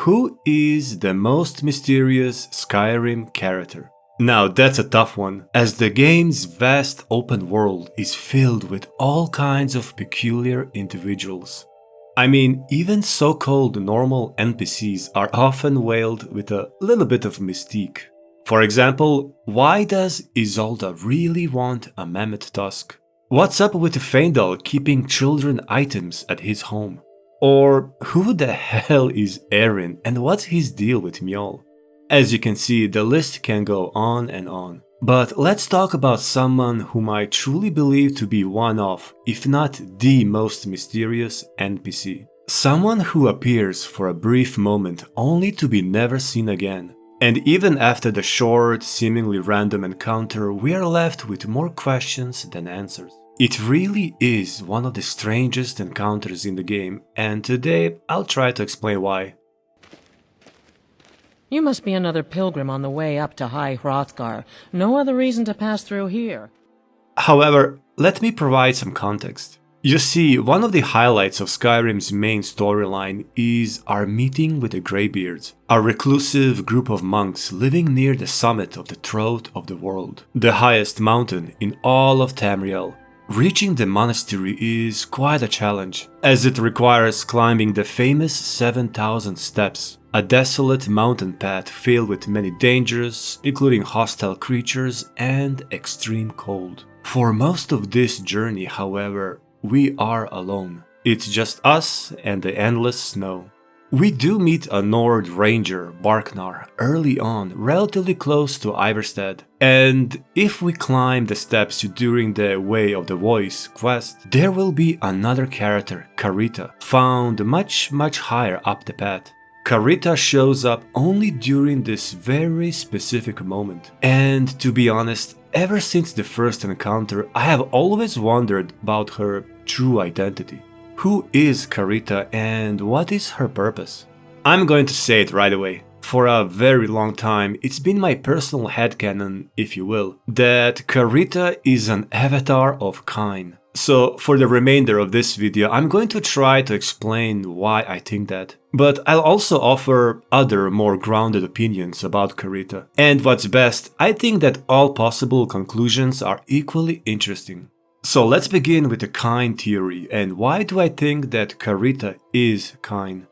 Who is the most mysterious Skyrim character? Now that's a tough one, as the game's vast open world is filled with all kinds of peculiar individuals. I mean, even so-called normal NPCs are often veiled with a little bit of mystique. For example, why does Isolde really want a mammoth tusk? What's up with Feindal keeping children items at his home? Or who the hell is Erin and what's his deal with Mjol? As you can see, the list can go on and on. But let's talk about someone whom I truly believe to be one of, if not the most mysterious NPC. Someone who appears for a brief moment only to be never seen again. And even after the short, seemingly random encounter, we are left with more questions than answers. It really is one of the strangest encounters in the game, and today I'll try to explain why. You must be another pilgrim on the way up to High Hrothgar. No other reason to pass through here. However, let me provide some context. You see, one of the highlights of Skyrim's main storyline is our meeting with the Greybeards, a reclusive group of monks living near the summit of the throat of the world, the highest mountain in all of Tamriel. Reaching the monastery is quite a challenge, as it requires climbing the famous 7,000 steps, a desolate mountain path filled with many dangers, including hostile creatures and extreme cold. For most of this journey, however, we are alone. It's just us and the endless snow. We do meet a Nord ranger, Barknar, early on, relatively close to Iverstead. And if we climb the steps during the Way of the Voice quest, there will be another character, Karita, found much higher up the path. Karita shows up only during this very specific moment. And to be honest, ever since the first encounter, I have always wondered about her true identity. Who is Karita and what is her purpose? I'm going to say it right away. For a very long time, it's been my personal headcanon, if you will, that Karita is an avatar of Kyne. So for the remainder of this video, I'm going to try to explain why I think that. But I'll also offer other more grounded opinions about Karita. And what's best, I think that all possible conclusions are equally interesting. So let's begin with the Kyne theory, and why do I think that Karita is Kyne?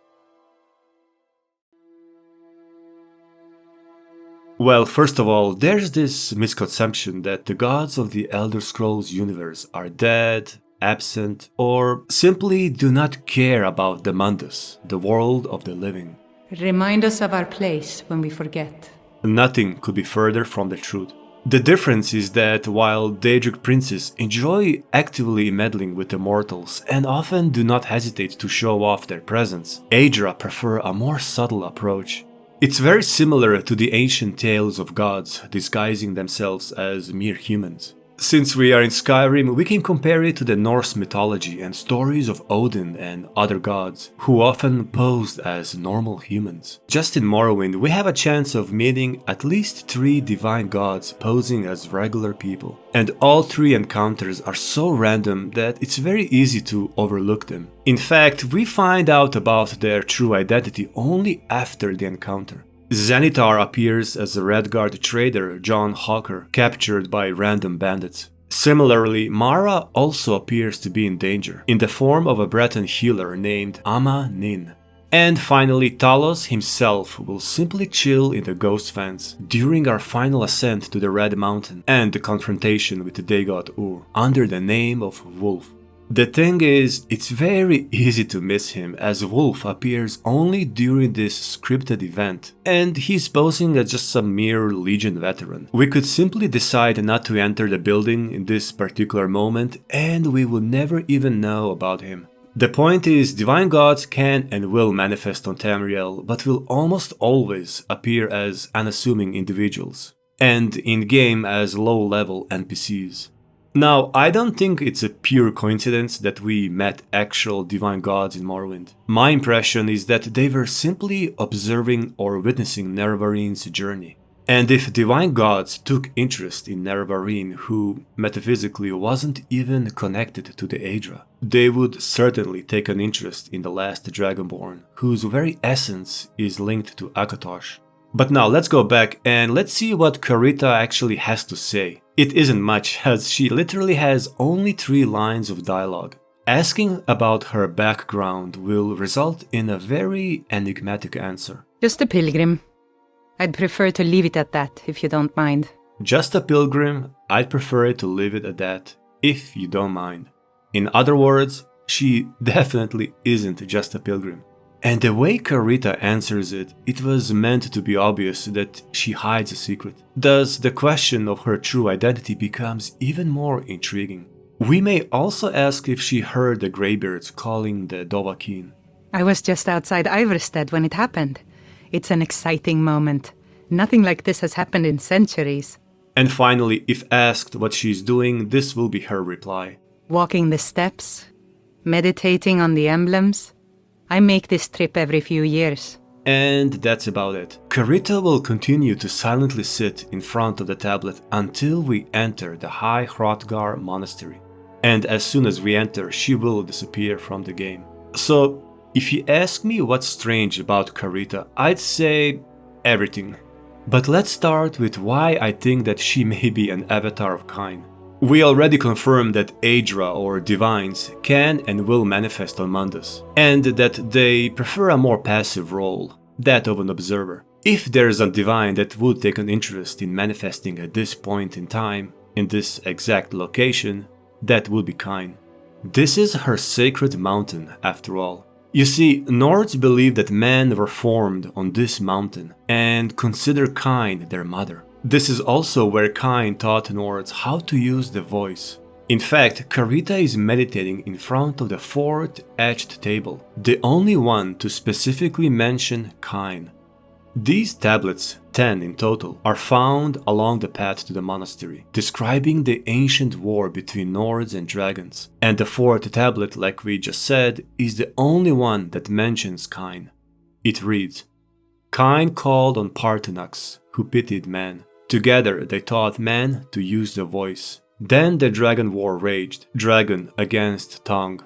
Well, first of all, there's this misconception that the gods of the Elder Scrolls universe are dead, absent, or simply do not care about the Mundus, the world of the living. Remind us of our place when we forget. Nothing could be further from the truth. The difference is that while Daedric princes enjoy actively meddling with the mortals and often do not hesitate to show off their presence, Aedra prefer a more subtle approach. It's very similar to the ancient tales of gods disguising themselves as mere humans. Since we are in Skyrim, we can compare it to the Norse mythology and stories of Odin and other gods, who often posed as normal humans. Just in Morrowind, we have a chance of meeting at least 3 divine gods posing as regular people. And all 3 encounters are so random that it's very easy to overlook them. In fact, we find out about their true identity only after the encounter. Xanathar appears as a Redguard trader, John Hawker, captured by random bandits. Similarly, Mara also appears to be in danger, in the form of a Breton healer named Ama Nin. And finally, Talos himself will simply chill in the Ghost Fence during our final ascent to the Red Mountain and the confrontation with the Dagot Ur, under the name of Wulf. The thing is, it's very easy to miss him, as Wulf appears only during this scripted event, and he's posing as just some mere Legion veteran. We could simply decide not to enter the building in this particular moment, and we will never even know about him. The point is, divine gods can and will manifest on Tamriel, but will almost always appear as unassuming individuals, and in-game as low-level NPCs. Now, I don't think it's a pure coincidence that we met actual divine gods in Morrowind. My impression is that they were simply observing or witnessing Nerevarines' journey. And if divine gods took interest in Nerevarine, who metaphysically wasn't even connected to the Aedra, they would certainly take an interest in the last Dragonborn, whose very essence is linked to Akatosh. But now let's go back and let's see what Karita actually has to say. It isn't much, as she literally has only 3 lines of dialogue. Asking about her background will result in a very enigmatic answer. Just a pilgrim. I'd prefer to leave it at that, if you don't mind. Just a pilgrim, I'd prefer to leave it at that, if you don't mind. In other words, she definitely isn't just a pilgrim. And the way Karita answers it, it was meant to be obvious that she hides a secret. Thus, the question of her true identity becomes even more intriguing. We may also ask if she heard the Greybeards calling the Dovahkiin. I was just outside Iverstead when it happened. It's an exciting moment. Nothing like this has happened in centuries. And finally, if asked what she's doing, this will be her reply. Walking the steps, meditating on the emblems. I make this trip every few years. And that's about it. Karita will continue to silently sit in front of the tablet until we enter the High Hrothgar monastery. And as soon as we enter, she will disappear from the game. So, if you ask me what's strange about Karita, I'd say everything. But let's start with why I think that she may be an avatar of Kyne. We already confirmed that Aedra or divines can and will manifest on Mundus, and that they prefer a more passive role, that of an observer. If there's a divine that would take an interest in manifesting at this point in time, in this exact location, that would be Kyne. This is her sacred mountain, after all. You see, Nords believe that men were formed on this mountain and consider Kyne their mother. This is also where Kyne taught Nords how to use the voice. In fact, Karita is meditating in front of the 4th etched table, the only one to specifically mention Kyne. These tablets, 10 in total, are found along the path to the monastery, describing the ancient war between Nords and dragons. And the 4th tablet, like we just said, is the only one that mentions Kyne. It reads, Kyne called on Parthenax, who pitied man. Together they taught man to use the voice. Then the dragon war raged, dragon against tongue.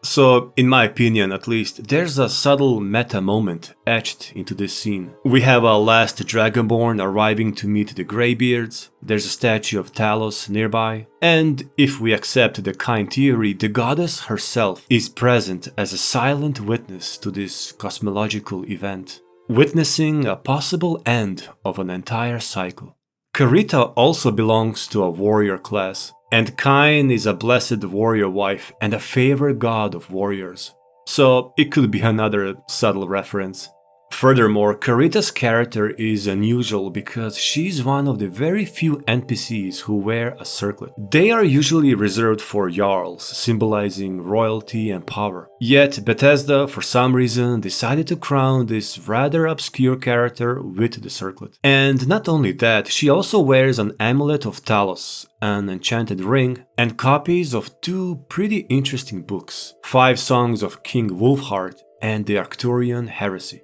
So, in my opinion at least, there's a subtle meta moment etched into this scene. We have a last Dragonborn arriving to meet the Greybeards, there's a statue of Talos nearby, and if we accept the Kyne theory, the goddess herself is present as a silent witness to this cosmological event, witnessing a possible end of an entire cycle. Karita also belongs to a warrior class, and Kyne is a blessed warrior wife and a favored god of warriors. So it could be another subtle reference. Furthermore, Karita's character is unusual because she's one of the very few NPCs who wear a circlet. They are usually reserved for Jarls, symbolizing royalty and power. Yet Bethesda, for some reason, decided to crown this rather obscure character with the circlet. And not only that, she also wears an amulet of Talos, an enchanted ring, and copies of 2 pretty interesting books, 5 songs of King Wulfharth and the Arcturian heresy.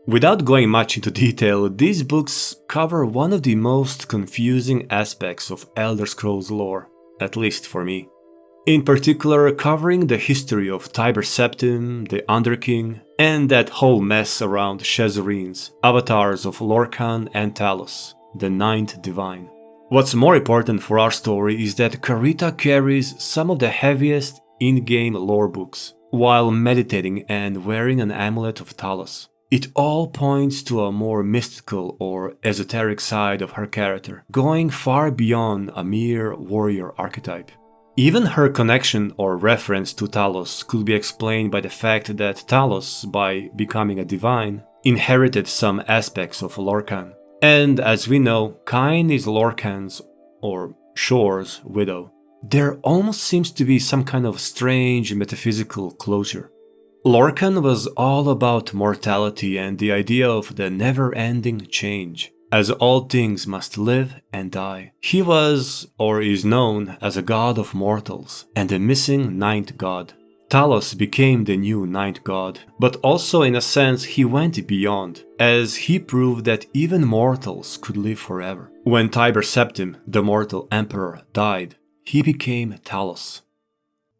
Without going much into detail, these books cover one of the most confusing aspects of Elder Scrolls lore, at least for me. In particular, covering the history of Tiber Septim, the Underking, and that whole mess around Shezarines, avatars of Lorkhan and Talos, the 9th Divine. What's more important for our story is that Karita carries some of the heaviest in-game lore books, while meditating and wearing an amulet of Talos. It all points to a more mystical or esoteric side of her character, going far beyond a mere warrior archetype. Even her connection or reference to Talos could be explained by the fact that Talos, by becoming a divine, inherited some aspects of Lorkhan. And as we know, Kyne is Lorkhan's, or Shore's, widow. There almost seems to be some kind of strange metaphysical closure. Lorkhan was all about mortality and the idea of the never-ending change, as all things must live and die. He was, or is known as a god of mortals, and the missing 9th god. Talos became the new ninth god, but also in a sense he went beyond, as he proved that even mortals could live forever. When Tiber Septim, the mortal emperor, died, he became Talos.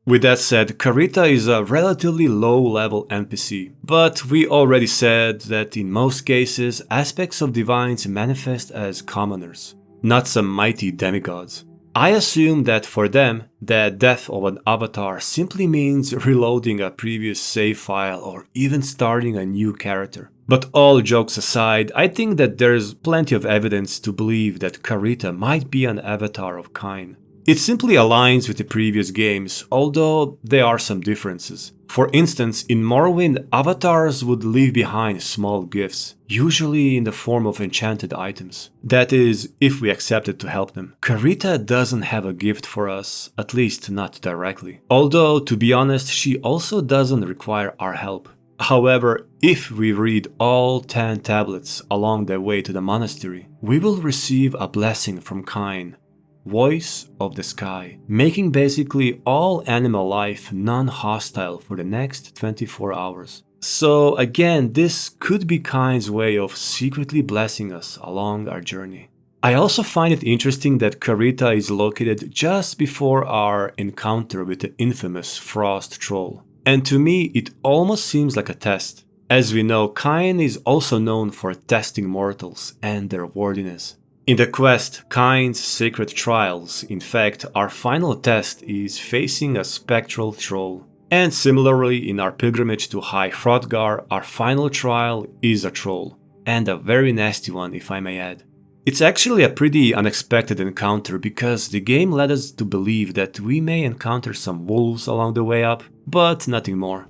With that said, Karita is a relatively low-level NPC, but we already said that in most cases, aspects of divines manifest as commoners, not some mighty demigods. I assume that for them, the death of an avatar simply means reloading a previous save file or even starting a new character. But all jokes aside, I think that there's plenty of evidence to believe that Karita might be an avatar of Kyne. It simply aligns with the previous games, although there are some differences. For instance, in Morrowind, avatars would leave behind small gifts, usually in the form of enchanted items. That is, if we accepted to help them. Karita doesn't have a gift for us, at least not directly. Although, to be honest, she also doesn't require our help. However, if we read all 10 tablets along the way to the monastery, we will receive a blessing from Kyne, Voice of the Sky, making basically all animal life non-hostile for the next 24 hours. So again, this could be Kyne's way of secretly blessing us along our journey. I also find it interesting that Karita is located just before our encounter with the infamous Frost Troll. And to me, it almost seems like a test. As we know, Kyne is also known for testing mortals and their worthiness. In the quest, Kyne's Sacred Trials, in fact, our final test is facing a spectral troll. And similarly, in our pilgrimage to High Hrothgar, our final trial is a troll. And a very nasty one, if I may add. It's actually a pretty unexpected encounter because the game led us to believe that we may encounter some wolves along the way up, but nothing more.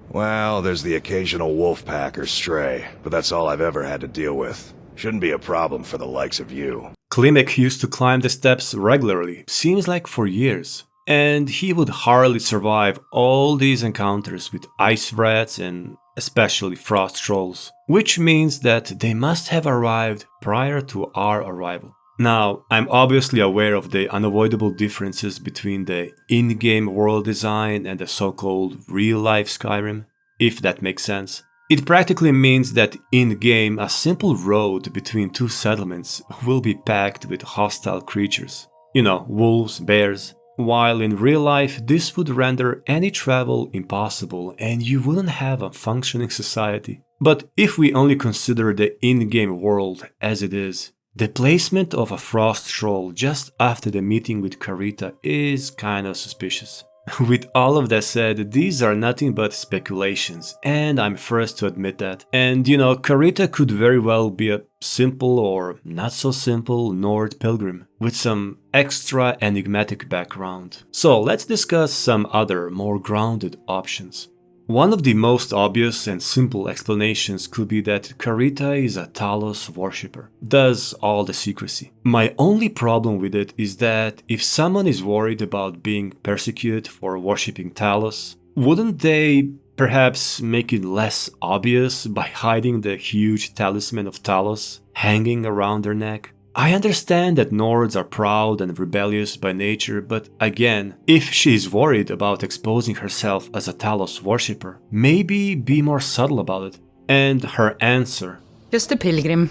Well, there's the occasional wolf pack or stray, but that's all I've ever had to deal with. Shouldn't be a problem for the likes of you. Klimek used to climb the steps regularly, seems like for years. And he would hardly survive all these encounters with ice rats and especially frost trolls. Which means that they must have arrived prior to our arrival. Now, I'm obviously aware of the unavoidable differences between the in-game world design and the so-called real-life Skyrim, if that makes sense. It practically means that in-game, a simple road between two settlements will be packed with hostile creatures. You know, wolves, bears. While in real life, this would render any travel impossible and you wouldn't have a functioning society. But if we only consider the in-game world as it is, the placement of a frost troll just after the meeting with Karita is kinda suspicious. With all of that said, these are nothing but speculations, and I'm first to admit that. And you know, Karita could very well be a simple or not so simple Nord pilgrim with some extra enigmatic background. So let's discuss some other, more grounded options. One of the most obvious and simple explanations could be that Karita is a Talos worshipper, thus all the secrecy. My only problem with it is that if someone is worried about being persecuted for worshipping Talos, wouldn't they perhaps make it less obvious by hiding the huge talisman of Talos hanging around their neck? I understand that Nords are proud and rebellious by nature, but again, if she is worried about exposing herself as a Talos worshipper, maybe be more subtle about it. And her answer, Just a pilgrim.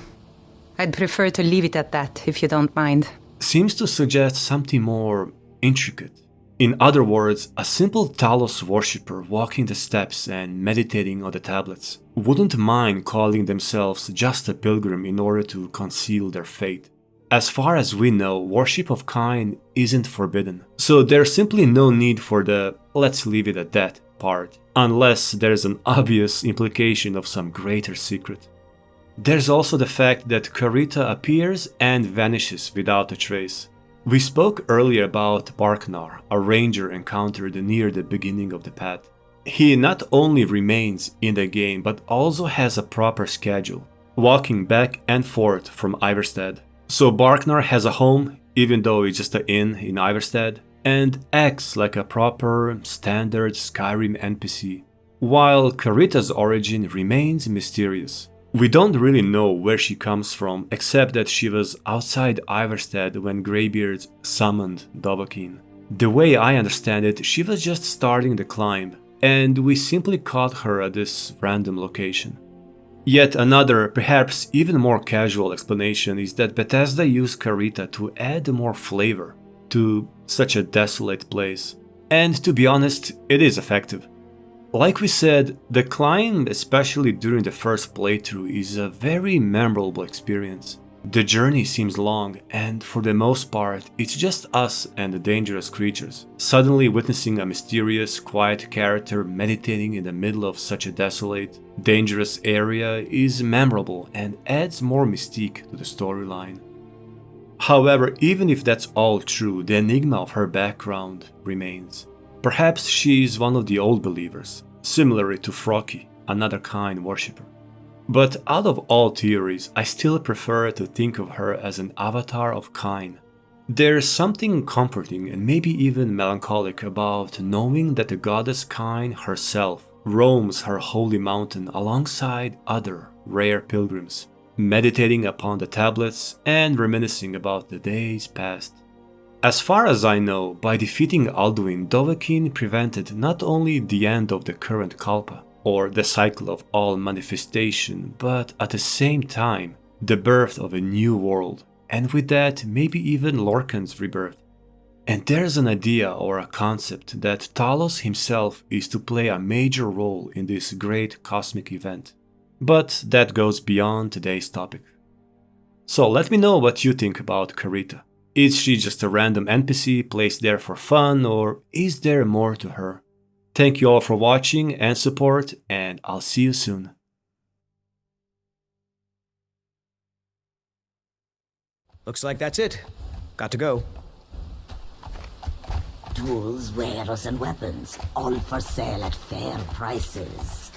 I'd prefer to leave it at that, if you don't mind. seems to suggest something more intricate. In other words, a simple Talos worshipper walking the steps and meditating on the tablets wouldn't mind calling themselves just a pilgrim in order to conceal their fate. As far as we know, worship of Kyne isn't forbidden, so there's simply no need for the "let's leave it at that" part, unless there's an obvious implication of some greater secret. There's also the fact that Karita appears and vanishes without a trace. We spoke earlier about Barknar, a ranger encountered near the beginning of the path. He not only remains in the game, but also has a proper schedule, walking back and forth from Iverstead. So Barknar has a home, even though it's just an inn in Iverstead, and acts like a proper, standard Skyrim NPC, while Karita's origin remains mysterious. We don't really know where she comes from, except that she was outside Iverstead when Greybeard summoned Dovahkiin. The way I understand it, she was just starting the climb, and we simply caught her at this random location. Yet another, perhaps even more casual explanation is that Bethesda used Karita to add more flavor to such a desolate place. And to be honest, it is effective. Like we said, the climb, especially during the first playthrough, is a very memorable experience. The journey seems long, and for the most part, it's just us and the dangerous creatures. Suddenly witnessing a mysterious, quiet character meditating in the middle of such a desolate, dangerous area is memorable and adds more mystique to the storyline. However, even if that's all true, the enigma of her background remains. Perhaps she is one of the old believers, similarly to Froki, another Kyne worshipper. But out of all theories, I still prefer to think of her as an avatar of Kyne. There's something comforting and maybe even melancholic about knowing that the goddess Kyne herself roams her holy mountain alongside other rare pilgrims, meditating upon the tablets and reminiscing about the days past. As far as I know, by defeating Alduin, Dovahkiin prevented not only the end of the current Kalpa, or the cycle of all manifestation, but at the same time, the birth of a new world, and with that, maybe even Lorkhan's rebirth. And there's an idea or a concept that Talos himself is to play a major role in this great cosmic event. But that goes beyond today's topic. So let me know what you think about Karita. Is she just a random NPC placed there for fun, or is there more to her? Thank you all for watching and support, and I'll see you soon. Looks like that's it. Got to go. Tools, wares, and weapons, all for sale at fair prices.